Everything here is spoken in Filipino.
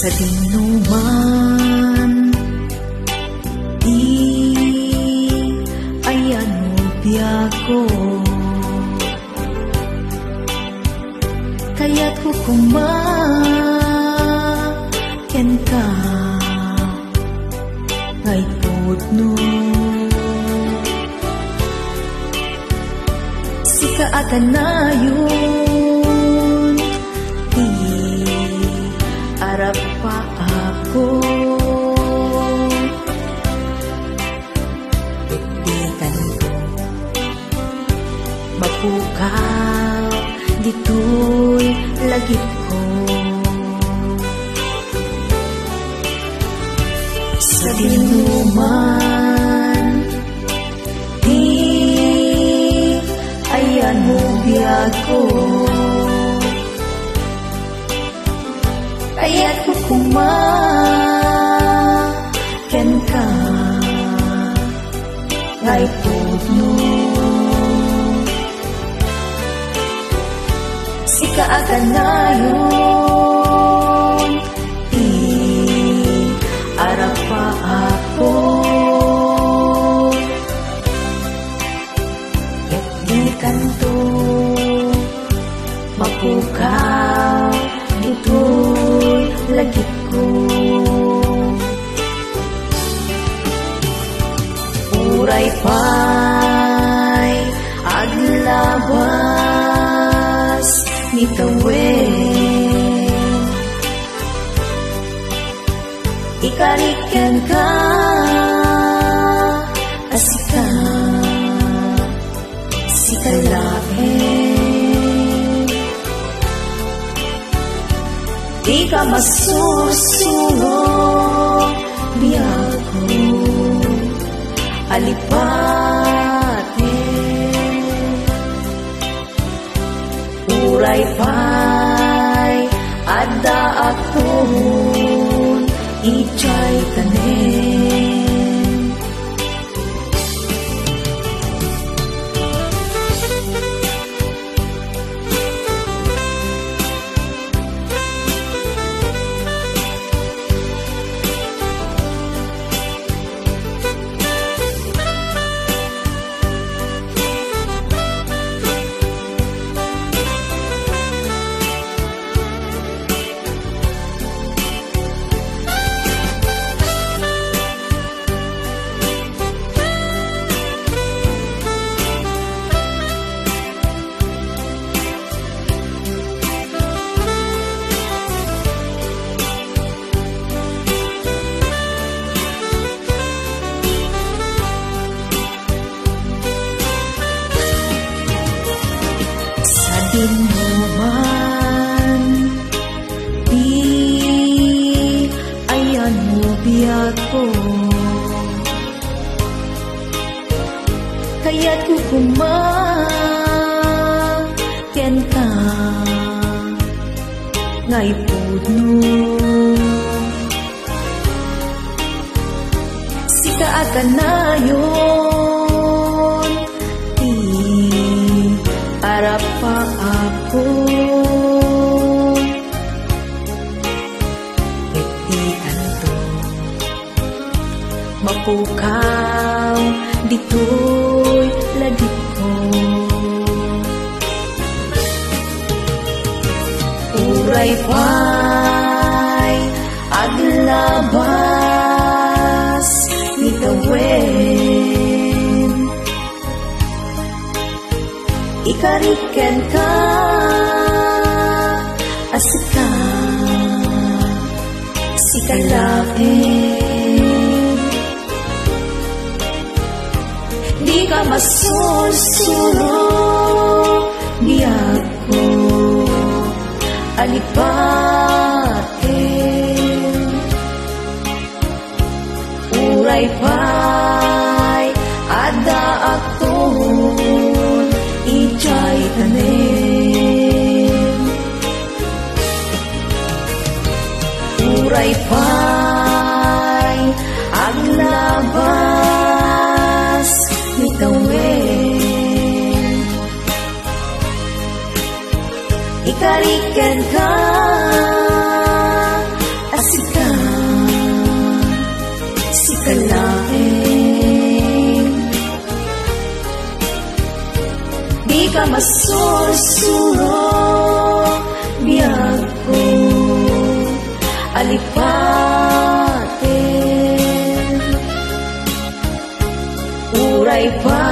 Sa dinuman di ayan mo biyako, kaya't kukumaken ka ngay putno. Sika atanayon di arap pa ako, itikan ko mapukaw dito'y lagip ko. Sa dinuman di ayan mo biyag ko, kaya't kukumaken ka ngay putno. Sika atanayon di arap pa ako, ket di kanto mapukaw dito'y lagip ko. Uray pa'y aglabas ni tawen, ikariken ka asika sikalaen, di ka masusuro biyako alipatin. Uray pa'y adda akon ijay tanen. Dinuman di ayan mo biyag ko, kaya't kukumaken ka ngay putno. Sika atanayon di arap pa ako, itikan to mapukaw dito'y lagip ko. Uray pa'y aglabas ni tawen, ikariken ka asika sikalaen, di ka masusuro biyag ko alipatin. Uray pa'y adda akon ijay tanen. Uray pa'y aglabas ni tawen, ikariken ka asika alipatin. Uray pa